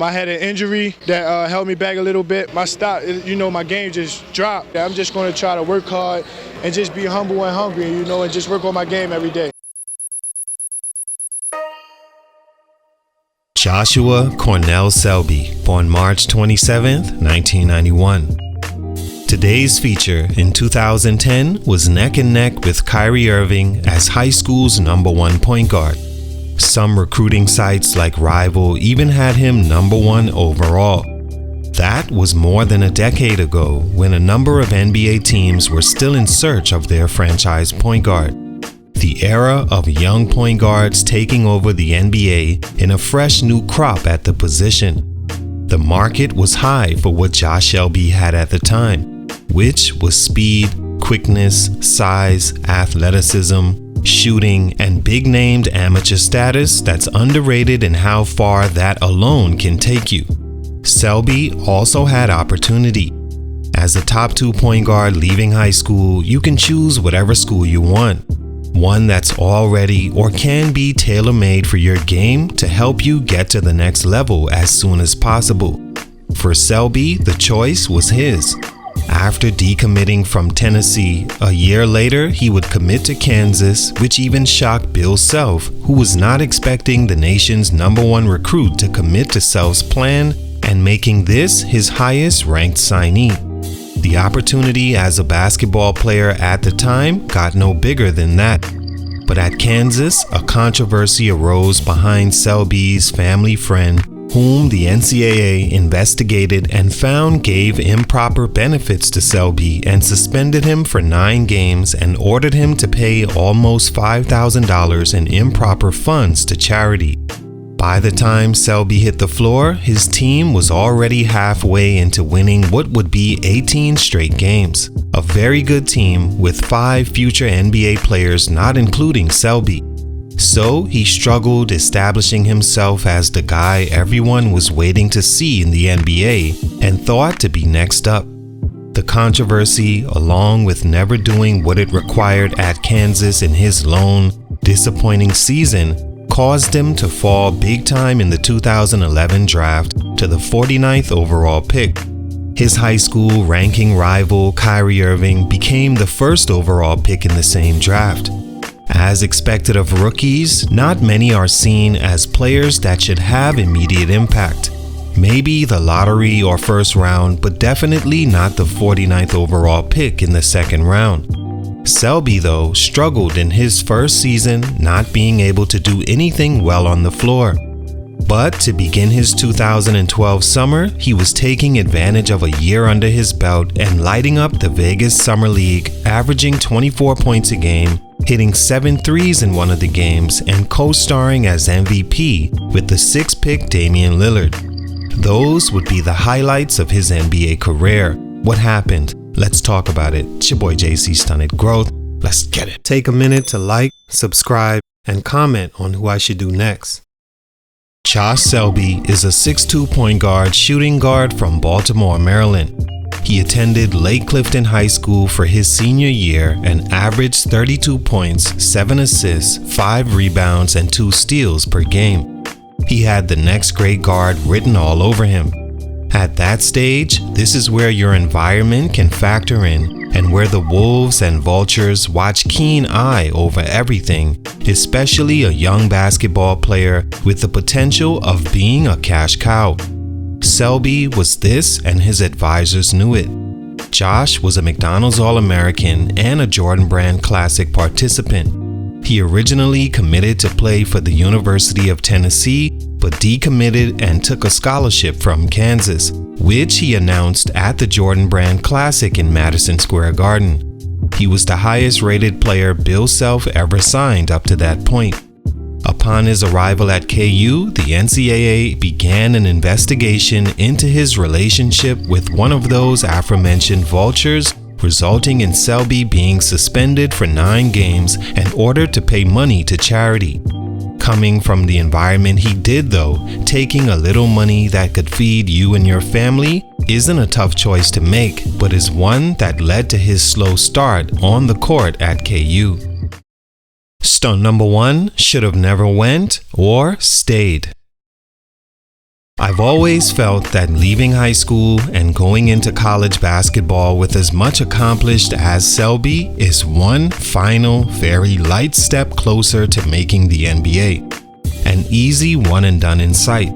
I had an injury that held me back a little bit. My stop, my game just dropped. I'm just going to try to work hard and just be humble and hungry, and just work on my game every day. Joshua Cornell Selby, born March 27, 1991. Today's feature in 2010 was neck and neck with Kyrie Irving as high school's #1 point guard. Some recruiting sites like Rival even had him #1 overall. That was more than a decade ago, when a number of NBA teams were still in search of their franchise point guard. The era of young point guards taking over the NBA in a fresh new crop at the position. The market was high for what Josh Selby had at the time, which was speed, quickness, size, athleticism, shooting, and big-named amateur status that's underrated in how far that alone can take you. Selby also had opportunity. As a top 2 point guard leaving high school, you can choose whatever school you want. One that's already or can be tailor-made for your game to help you get to the next level as soon as possible. For Selby, the choice was his. After decommitting from Tennessee, a year later he would commit to Kansas, which even shocked Bill Self, who was not expecting the nation's #1 recruit to commit to Self's plan and making this his highest ranked signee. The opportunity as a basketball player at the time got no bigger than that. But at Kansas, a controversy arose behind Selby's family friend, whom the NCAA investigated and found gave improper benefits to Selby and suspended him for 9 games and ordered him to pay almost $5,000 in improper funds to charity. By the time Selby hit the floor, his team was already halfway into winning what would be 18 straight games. A very good team with 5 future NBA players, not including Selby. So he struggled establishing himself as the guy everyone was waiting to see in the NBA and thought to be next up. The controversy, along with never doing what it required at Kansas in his lone, disappointing season, caused him to fall big time in the 2011 draft to the 49th overall pick. His high school ranking rival Kyrie Irving became the first overall pick in the same draft. As expected of rookies, not many are seen as players that should have immediate impact. Maybe the lottery or first round, but definitely not the 49th overall pick in the second round. Selby, though, struggled in his first season, not being able to do anything well on the floor. But to begin his 2012 summer, he was taking advantage of a year under his belt and lighting up the Vegas Summer League, averaging 24 points a game, hitting 7 threes in one of the games, and co-starring as MVP with the 6th pick Damian Lillard. Those would be the highlights of his NBA career. What happened? Let's talk about it. It's your boy JC, Stunted Growth. Let's get it. Take a minute to like, subscribe, and comment on who I should do next. Josh Selby is a 6'2" point guard shooting guard from Baltimore, Maryland. He attended Lake Clifton High School for his senior year and averaged 32 points, 7 assists, 5 rebounds, and 2 steals per game. He had the next great guard written all over him. At that stage, this is where your environment can factor in and where the wolves and vultures watch keen eye over everything, especially a young basketball player with the potential of being a cash cow. Selby was this, and his advisors knew it. Josh was a McDonald's All-American and a Jordan Brand Classic participant. He originally committed to play for the University of Tennessee, but decommitted and took a scholarship from Kansas, which he announced at the Jordan Brand Classic in Madison Square Garden. He was the highest rated player Bill Self ever signed up to that point. Upon his arrival at KU, the NCAA began an investigation into his relationship with one of those aforementioned vultures, resulting in Selby being suspended for 9 games and ordered to pay money to charity. Coming from the environment he did, though, taking a little money that could feed you and your family isn't a tough choice to make, but is one that led to his slow start on the court at KU. Stunt number 1, should have never went or stayed. I've always felt that leaving high school and going into college basketball with as much accomplished as Selby is one final, very light step closer to making the NBA. An easy one and done in sight.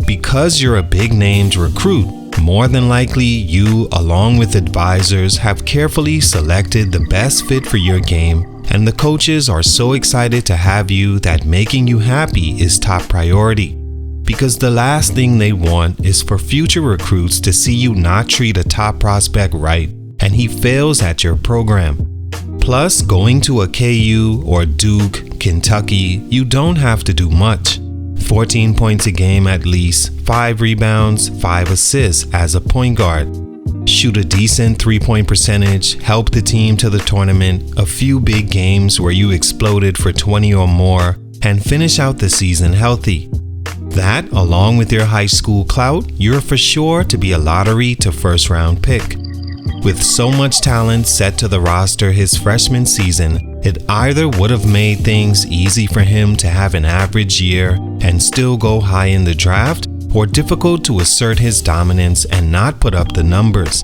Because you're a big-named recruit, more than likely you, along with advisors, have carefully selected the best fit for your game, and the coaches are so excited to have you that making you happy is top priority. Because the last thing they want is for future recruits to see you not treat a top prospect right and he fails at your program. Plus, going to a KU or Duke, Kentucky, you don't have to do much. 14 points a game at least, 5 rebounds, 5 assists as a point guard. Shoot a decent 3-point percentage, help the team to the tournament, a few big games where you exploded for 20 or more, and finish out the season healthy. That, along with your high school clout, you're for sure to be a lottery to first round pick. With so much talent set to the roster his freshman season, it either would have made things easy for him to have an average year and still go high in the draft, or difficult to assert his dominance and not put up the numbers.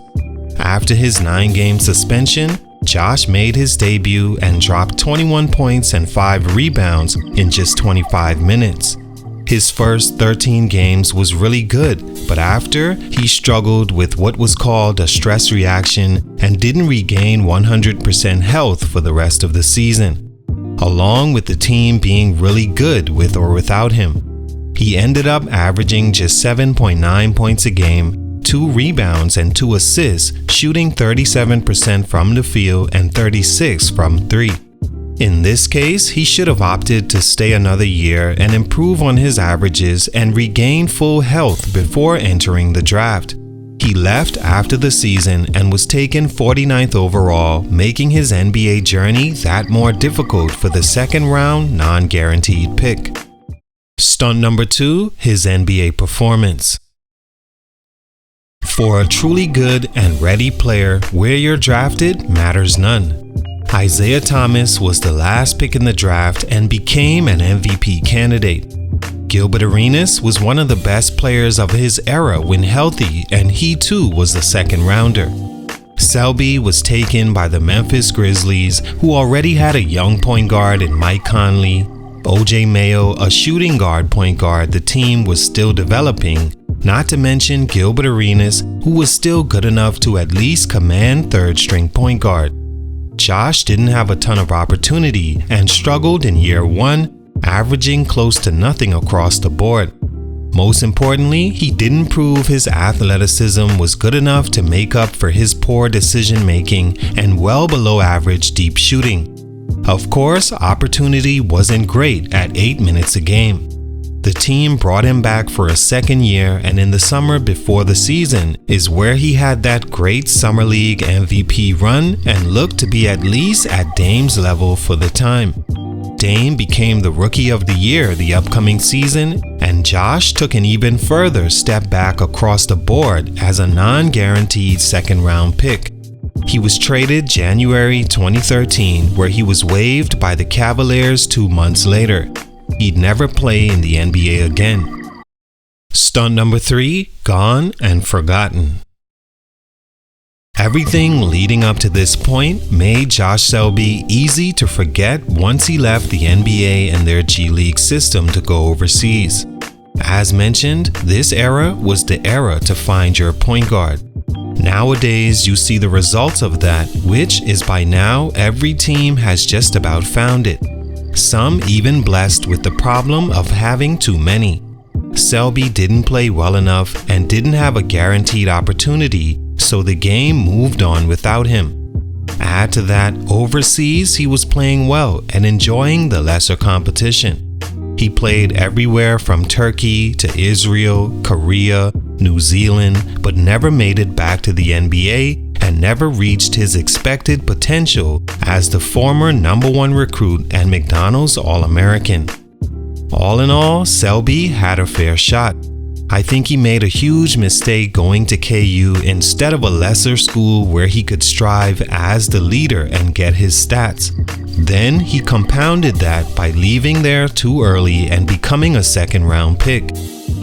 After his 9-game suspension, Josh made his debut and dropped 21 points and 5 rebounds in just 25 minutes. His first 13 games was really good, but after, he struggled with what was called a stress reaction and didn't regain 100% health for the rest of the season, along with the team being really good with or without him. He ended up averaging just 7.9 points a game, 2 rebounds and 2 assists, shooting 37% from the field and 36% from 3. In this case, he should have opted to stay another year and improve on his averages and regain full health before entering the draft. He left after the season and was taken 49th overall, making his NBA journey that more difficult for the second-round non-guaranteed pick. Stunt number 2, his NBA performance. For a truly good and ready player, where you're drafted matters none. Isaiah Thomas was the last pick in the draft and became an MVP candidate. Gilbert Arenas was one of the best players of his era when healthy, and he too was a second rounder. Selby was taken by the Memphis Grizzlies, who already had a young point guard in Mike Conley, OJ Mayo, a shooting guard point guard the team was still developing, not to mention Gilbert Arenas, who was still good enough to at least command third-string point guard. Josh didn't have a ton of opportunity and struggled in year 1, averaging close to nothing across the board. Most importantly, he didn't prove his athleticism was good enough to make up for his poor decision-making and well below average deep shooting. Of course, opportunity wasn't great at 8 minutes a game. The team brought him back for a second year, and in the summer before the season is where he had that great Summer League MVP run and looked to be at least at Dame's level for the time. Dame became the Rookie of the Year the upcoming season, and Josh took an even further step back across the board as a non-guaranteed second-round pick. He was traded January 2013, where he was waived by the Cavaliers 2 months later. He'd never play in the NBA again. Stunt number 3, gone and forgotten. Everything leading up to this point made Josh Selby easy to forget once he left the NBA and their G League system to go overseas. As mentioned, this era was the era to find your point guard. Nowadays, you see the results of that, which is by now every team has just about found it. Some even blessed with the problem of having too many. Selby didn't play well enough and didn't have a guaranteed opportunity, so the game moved on without him. Add to that, overseas he was playing well and enjoying the lesser competition. He played everywhere from Turkey to Israel, Korea, New Zealand, but never made it back to the NBA and never reached his expected potential as the former #1 recruit and McDonald's All-American. All in all, Selby had a fair shot. I think he made a huge mistake going to KU instead of a lesser school where he could strive as the leader and get his stats. Then he compounded that by leaving there too early and becoming a second-round pick.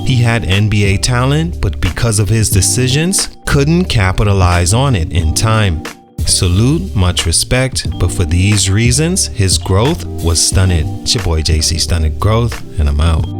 He had NBA talent, but because of his decisions, couldn't capitalize on it in time. Salute, much respect, but for these reasons, his growth was stunted. It's your boy JC Stunted Growth, and I'm out.